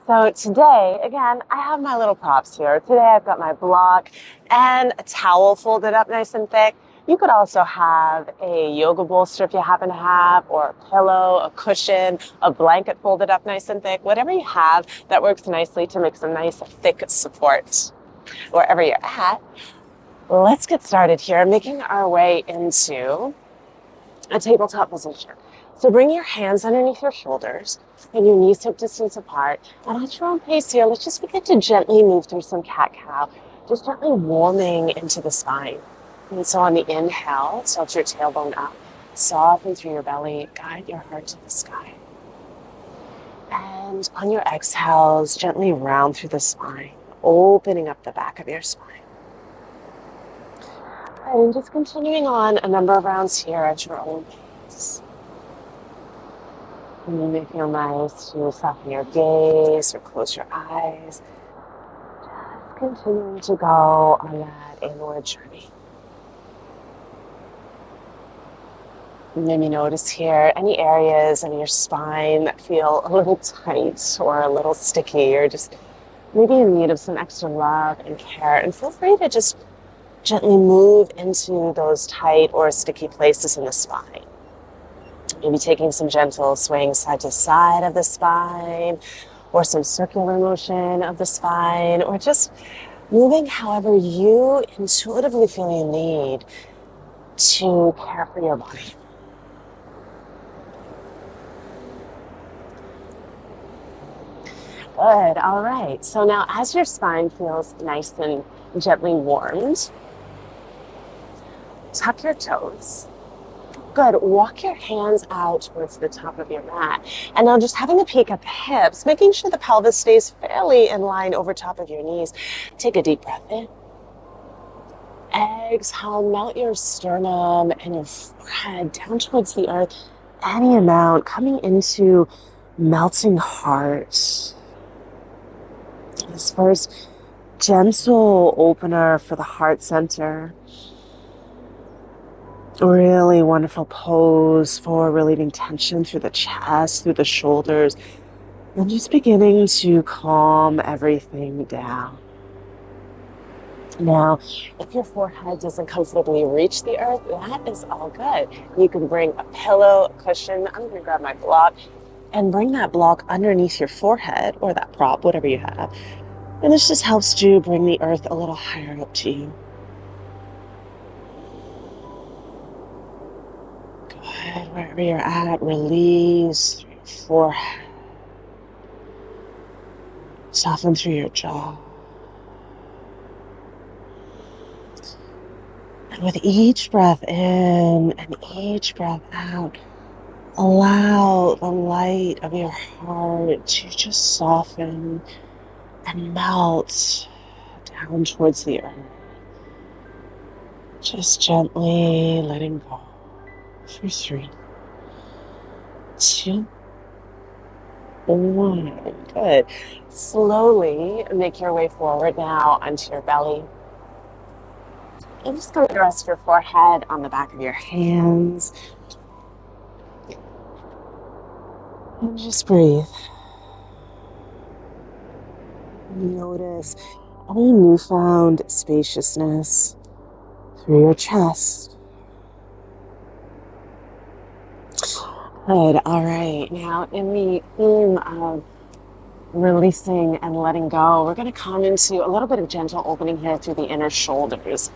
So today, again, I have my little props here. Today I've got my block and a towel folded up nice and thick. You could also have a yoga bolster if you happen to have, or a pillow, a cushion, a blanket folded up nice and thick. Whatever you have that works nicely to make some nice thick support wherever you're at. Let's get started here, making our way into a tabletop position. So bring your hands underneath your shoulders and your knees hip distance apart. And at your own pace here, let's just begin to gently move through some cat-cow, just gently warming into the spine. And so on the inhale, tilt your tailbone up, soften through your belly, guide your heart to the sky. And on your exhales, gently round through the spine, opening up the back of your spine. And just continuing on a number of rounds here at your own pace. And you may feel nice to soften your gaze or close your eyes. Just continuing to go on that inward journey. Maybe notice here any areas in your spine that feel a little tight or a little sticky or just maybe in need of some extra love and care. And feel free to just gently move into those tight or sticky places in the spine. Maybe taking some gentle swaying side to side of the spine, or some circular motion of the spine, or just moving however you intuitively feel you need to care for your body. Good, all right. So now as your spine feels nice and gently warmed, tuck your toes. Good. Walk your hands out towards the top of your mat. And now just having a peek at the hips, making sure the pelvis stays fairly in line over top of your knees. Take a deep breath in. Exhale, melt your sternum and your forehead down towards the earth. Any amount coming into melting heart. This first gentle opener for the heart center. Really wonderful pose for relieving tension through the chest, through the shoulders, and just beginning to calm everything down. Now, if your forehead doesn't comfortably reach the earth, that is all good. You can bring a pillow, a cushion. I'm going to grab my block and bring that block underneath your forehead or that prop, whatever you have. And this just helps to bring the earth a little higher up to you. Good. Wherever you're at, release through your forehead. Soften through your jaw. And with each breath in and each breath out, allow the light of your heart to just soften and melt down towards the earth. Just gently letting go. For 3, 2, 1. Good. Slowly make your way forward now onto your belly. And just going to rest your forehead on the back of your hands. And just breathe. Notice any newfound spaciousness through your chest. Good. All right. Now, in the theme of releasing and letting go, we're going to come into a little bit of gentle opening here through the inner shoulders,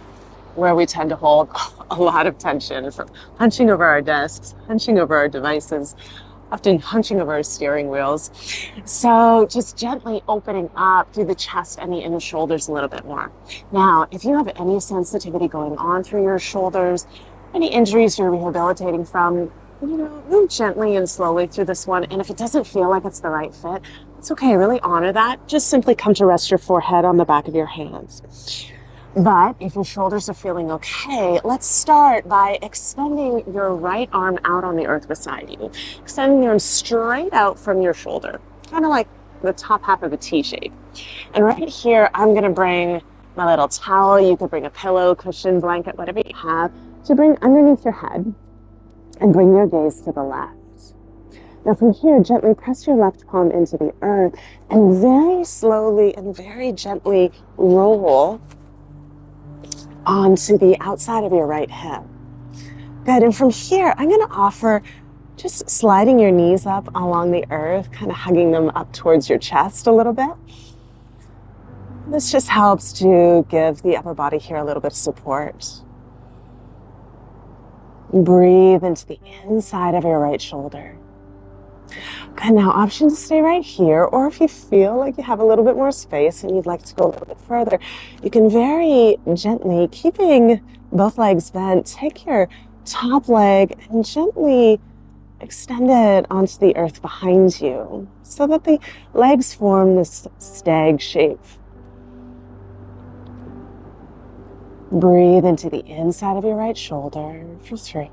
where we tend to hold a lot of tension from hunching over our desks, hunching over our devices, often hunching over our steering wheels. So just gently opening up through the chest and the inner shoulders a little bit more. Now, if you have any sensitivity going on through your shoulders, any injuries you're rehabilitating from, move gently and slowly through this one. And if it doesn't feel like it's the right fit, it's okay. Really honor that. Just simply come to rest your forehead on the back of your hands. But if your shoulders are feeling okay, let's start by extending your right arm out on the earth beside you. Extending the arm straight out from your shoulder, kind of like the top half of a T shape. And right here, I'm going to bring my little towel. You could bring a pillow, cushion, blanket, whatever you have, to bring underneath your head. And bring your gaze to the left. Now from here, gently press your left palm into the earth and very slowly and very gently roll onto the outside of your right hip. Good, and from here, I'm gonna offer just sliding your knees up along the earth, kind of hugging them up towards your chest a little bit. This just helps to give the upper body here a little bit of support. Breathe into the inside of your right shoulder. Good, now option to stay right here, or if you feel like you have a little bit more space and you'd like to go a little bit further, you can very gently, keeping both legs bent, take your top leg and gently extend it onto the earth behind you so that the legs form this stag shape. Breathe into the inside of your right shoulder for 3,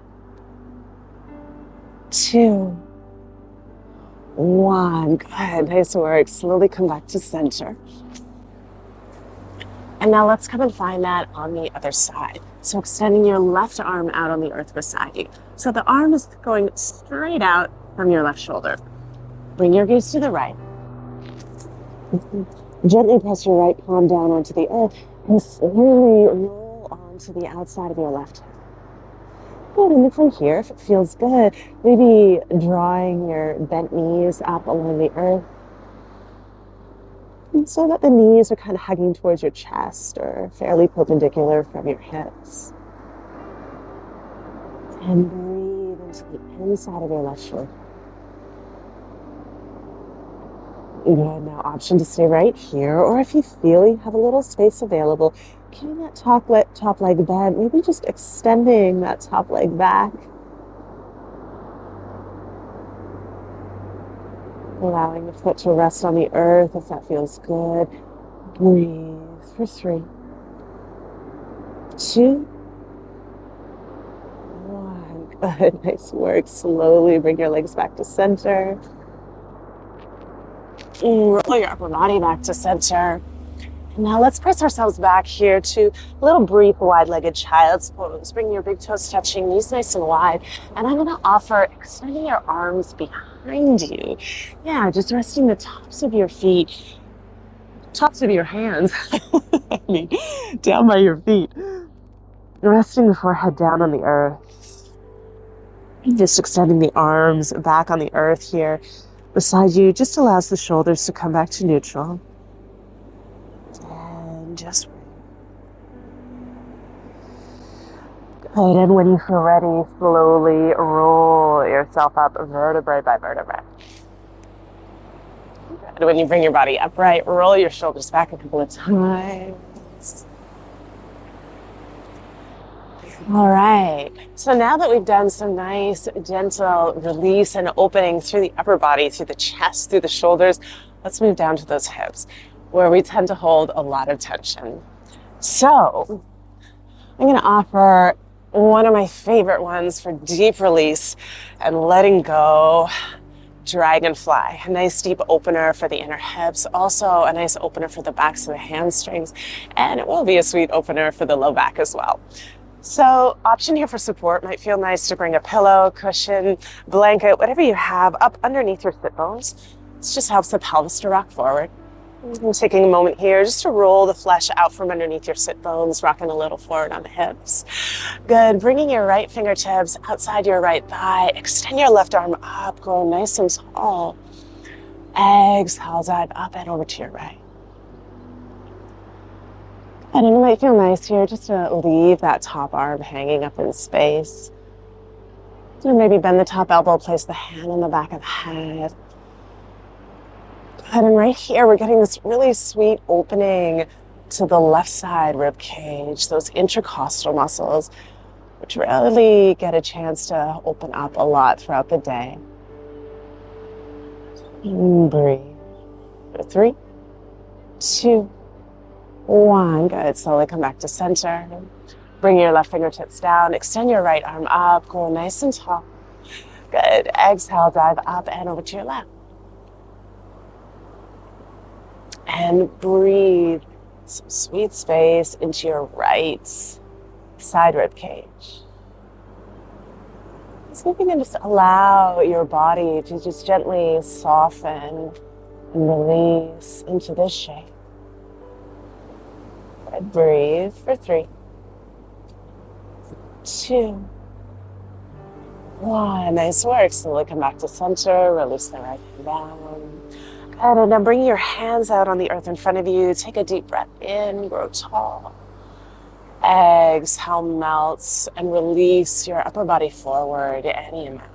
2, 1. Good, nice work. Slowly come back to center. And now let's come and find that on the other side. So extending your left arm out on the earth beside you. So the arm is going straight out from your left shoulder. Bring your gaze to the right. Gently press your right palm down onto the earth and slowly roll onto the outside of your left hip. Good, and then from here, if it feels good, maybe drawing your bent knees up along the earth so that the knees are kind of hugging towards your chest or fairly perpendicular from your hips. And breathe into the inside of your left shoulder. Good, now option to stay right here, or if you feel you have a little space available, keeping that top leg bent, maybe just extending that top leg back. Allowing the foot to rest on the earth if that feels good. Breathe for 3, 2, 1. Good, nice work. Slowly bring your legs back to center. Roll your upper body back to center. Now let's press ourselves back here to a little brief wide-legged child's pose. Bring your big toes touching, knees nice and wide. And I'm gonna offer extending your arms behind you. Yeah, just resting the tops of your feet, tops of your hands, I mean, down by your feet. Resting the forehead down on the earth. And just extending the arms back on the earth here beside you just allows the shoulders to come back to neutral. Just good, and when you feel ready, slowly roll yourself up vertebrae by vertebrae. Good. When you bring your body upright, roll your shoulders back a couple of times. All right, so now that we've done some nice gentle release and opening through the upper body, through the chest, through the shoulders, let's move down to those hips, where we tend to hold a lot of tension. So I'm going to offer one of my favorite ones for deep release and letting go, dragonfly. A nice deep opener for the inner hips, also a nice opener for the backs of the hamstrings, and it will be a sweet opener for the low back as well. So option here for support might feel nice to bring a pillow, cushion, blanket, whatever you have up underneath your sit bones. This just helps the pelvis to rock forward. I'm taking a moment here just to roll the flesh out from underneath your sit bones, rocking a little forward on the hips. Good. Bringing your right fingertips outside your right thigh. Extend your left arm up, grow nice and tall. Exhale, dive up and over to your right. And it might feel nice here just to leave that top arm hanging up in space. Or maybe bend the top elbow, place the hand on the back of the head. Good, and right here, we're getting this really sweet opening to the left side rib cage, those intercostal muscles, which really get a chance to open up a lot throughout the day. And breathe. 3, 2, 1. Good, slowly come back to center. Bring your left fingertips down, extend your right arm up, grow nice and tall. Good, exhale, dive up and over to your left. And breathe some sweet space into your right side rib cage. So you can just allow your body to just gently soften and release into this shape. Good. Breathe for 3, 2, 1. Nice work. Slowly come back to center. Release the right hand down. Good. And now bring your hands out on the earth in front of you. Take a deep breath in. Grow tall. Exhale, melts, and release your upper body forward any amount.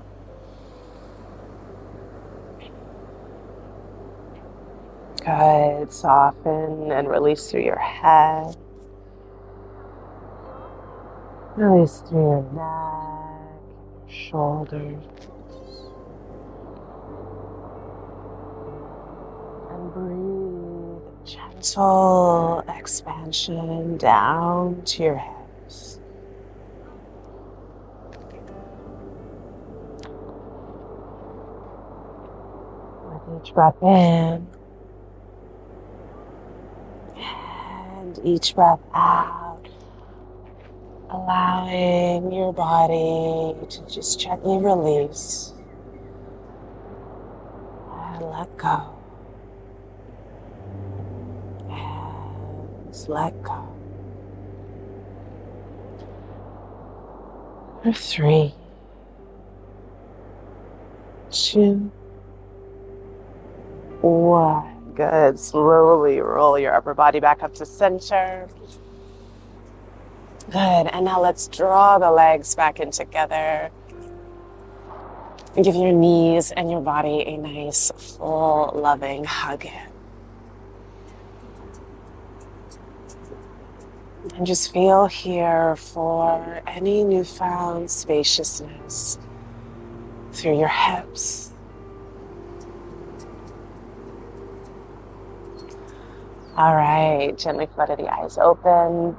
Good. Soften and release through your head. Release through your neck, shoulders. And breathe. Gentle expansion down to your hips. With each breath in and each breath out, allowing your body to just gently release and let go. And let go. For 3, 2, 1. Good. Slowly roll your upper body back up to center. Good. And now let's draw the legs back in together. And give your knees and your body a nice, full, loving hug. And just feel here for any newfound spaciousness through your hips. All right, gently flutter the eyes open.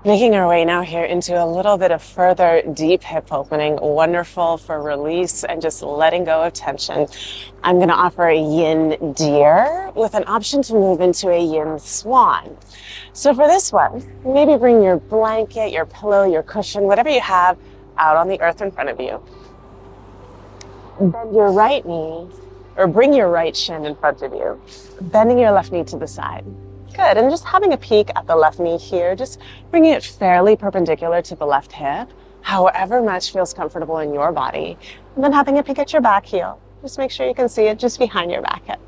Making our way now here into a little bit of further deep hip opening. Wonderful for release and just letting go of tension. I'm going to offer a yin deer with an option to move into a yin swan. So for this one, maybe bring your blanket, your pillow, your cushion, whatever you have out on the earth in front of you. Bend your right knee, or bring your right shin in front of you, bending your left knee to the side. Good, and just having a peek at the left knee here, just bringing it fairly perpendicular to the left hip, however much feels comfortable in your body. And then having a peek at your back heel. Just make sure you can see it just behind your back hip.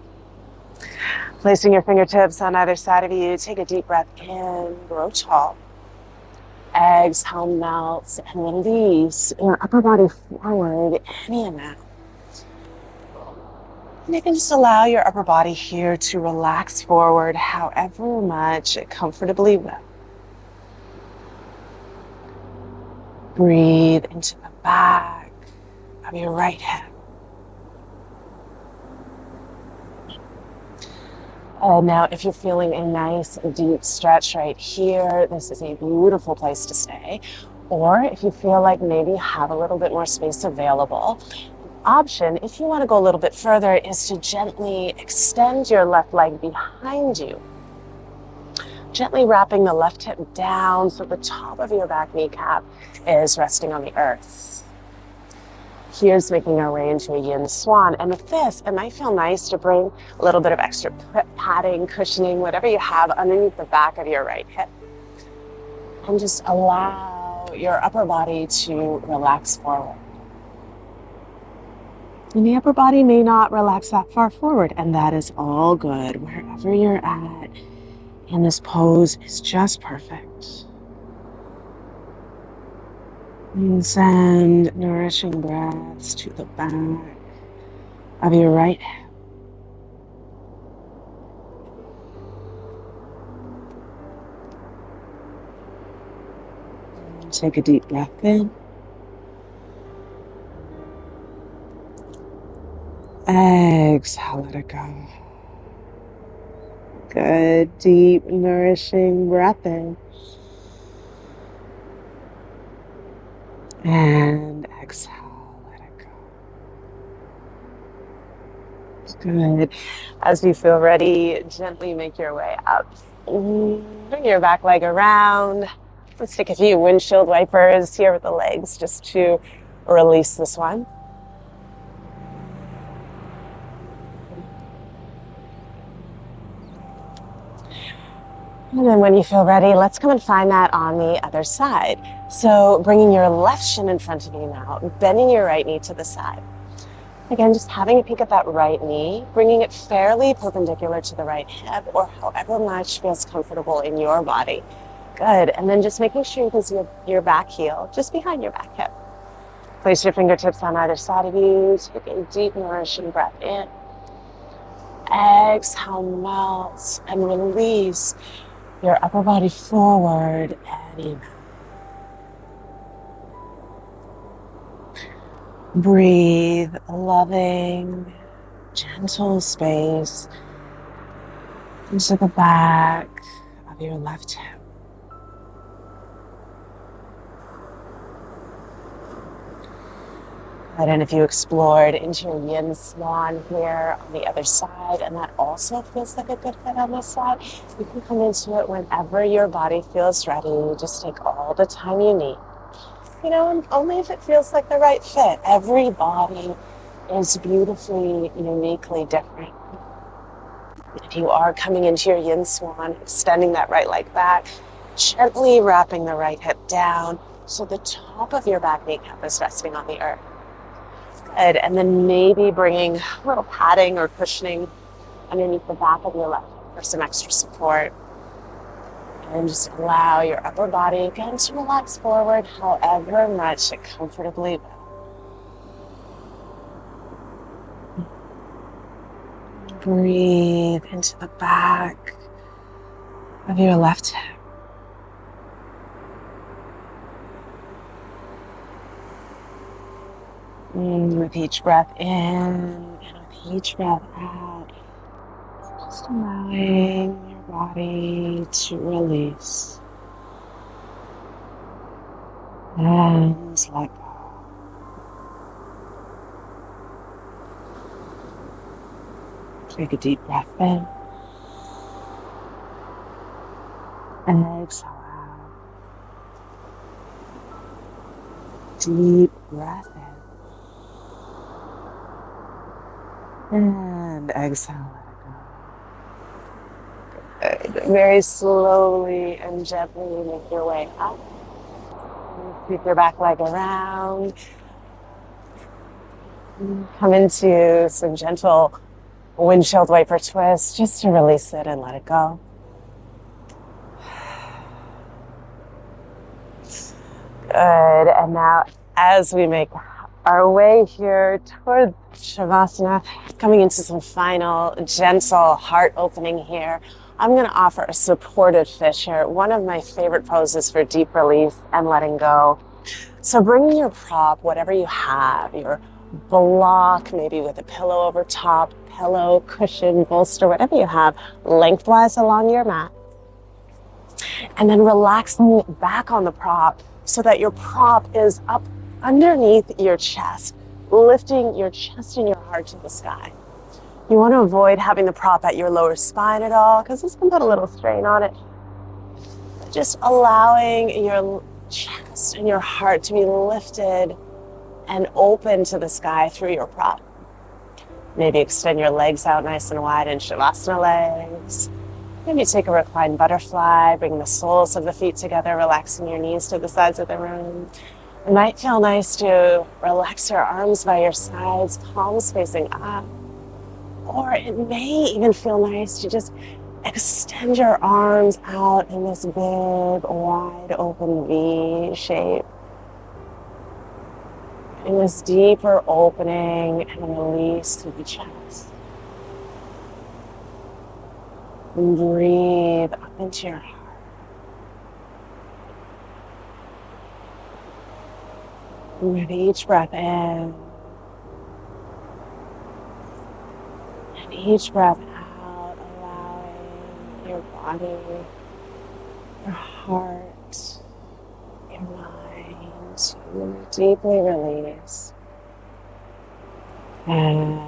Placing your fingertips on either side of you, take a deep breath in, grow tall. Exhale, melts, and release your upper body forward any amount. And you can just allow your upper body here to relax forward however much it comfortably will. Breathe into the back of your right hip. And now if you're feeling a nice deep stretch right here, this is a beautiful place to stay. Or if you feel like maybe you have a little bit more space available, option, if you want to go a little bit further, is to gently extend your left leg behind you. Gently wrapping the left hip down so the top of your back kneecap is resting on the earth. Here's making our way into a yin swan. And with this, it might feel nice to bring a little bit of extra padding, cushioning, whatever you have underneath the back of your right hip. And just allow your upper body to relax forward. And the upper body may not relax that far forward, and that is all good. Wherever you're at in this pose is just perfect. And send nourishing breaths to the back of your right hip. Take a deep breath in. Exhale, let it go. Good, deep, nourishing breath in. And exhale, let it go. Good. As you feel ready, gently make your way up. Bring your back leg around. Let's take a few windshield wipers here with the legs just to release this one. And then when you feel ready, let's come and find that on the other side. So bringing your left shin in front of you now, bending your right knee to the side. Again, just having a peek at that right knee, bringing it fairly perpendicular to the right hip or however much feels comfortable in your body. Good. And then just making sure you can see your back heel just behind your back hip. Place your fingertips on either side of you. Take a deep, nourishing breath in. Exhale, melt and release your upper body forward and inhale. Breathe loving, gentle space into the back of your left hip. And if you explored into your yin swan here on the other side, and that also feels like a good fit on this side, you can come into it whenever your body feels ready. Just take all the time you need. You know, and only if it feels like the right fit. Every body is beautifully, uniquely different. If you are coming into your yin swan, extending that right leg back, gently wrapping the right hip down so the top of your back kneecap is resting on the earth. Good. And then maybe bringing a little padding or cushioning underneath the back of your left hip for some extra support. And just allow your upper body again to relax forward however much it comfortably will. Breathe into the back of your left hip. With each breath in and with each breath out, just allowing your body to release and let go. Take a deep breath in and exhale out. Deep breath in and exhale, let it go. Good. Very slowly and gently make your way up. Sweep your back leg around. Come into some gentle windshield wiper twist just to release it and let it go. Good. And now as we make our way here toward Shavasana, coming into some final gentle heart opening here, I'm going to offer a supported fish here, one of my favorite poses for deep release and letting go. So bringing your prop, whatever you have, your block, maybe with a pillow over top, pillow, cushion, bolster, whatever you have, lengthwise along your mat. And then relaxing back on the prop so that your prop is up underneath your chest, lifting your chest and your heart to the sky. You want to avoid having the prop at your lower spine at all because this can put a little strain on it. Just allowing your chest and your heart to be lifted and open to the sky through your prop. Maybe extend your legs out nice and wide in Shavasana legs. Maybe take a reclined butterfly, bring the soles of the feet together, relaxing your knees to the sides of the room. It might feel nice to relax your arms by your sides, palms facing up. Or it may even feel nice to just extend your arms out in this big, wide open V shape. In this deeper opening and release through the chest. And breathe up into your heart. And with each breath in, and each breath out, allowing your body, your heart, your mind to deeply release. And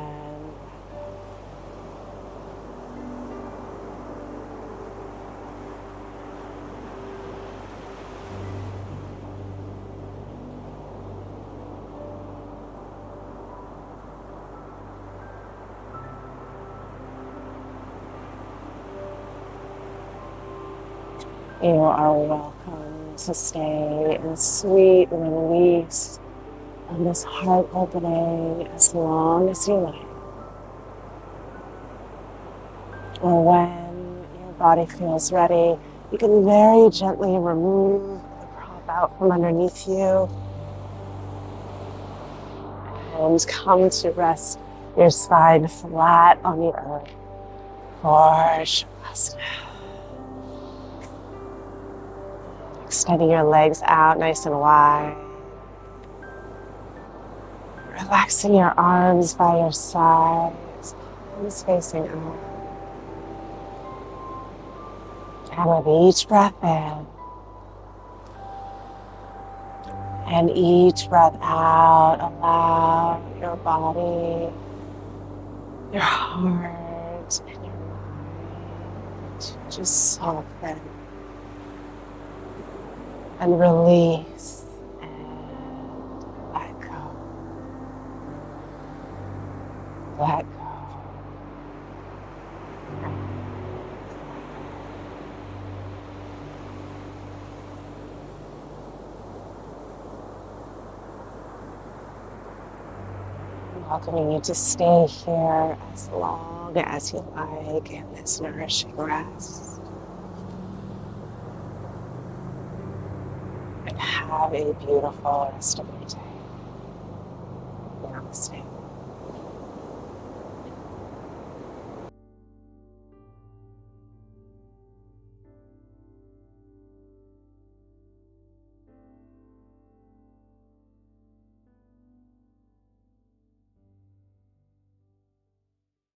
You are welcome to stay in sweet release on this heart opening as long as you like. Or when your body feels ready, you can very gently remove the prop out from underneath you and come to rest your spine flat on the earth for Shavasana. Extending your legs out nice and wide. Relaxing your arms by your sides, palms facing up. And with each breath in and each breath out, allow your body, your heart, and your mind to just soften and release and let go. Let go. Welcoming you to stay here as long as you like in this nourishing rest. And have a beautiful rest of your day. Namaste.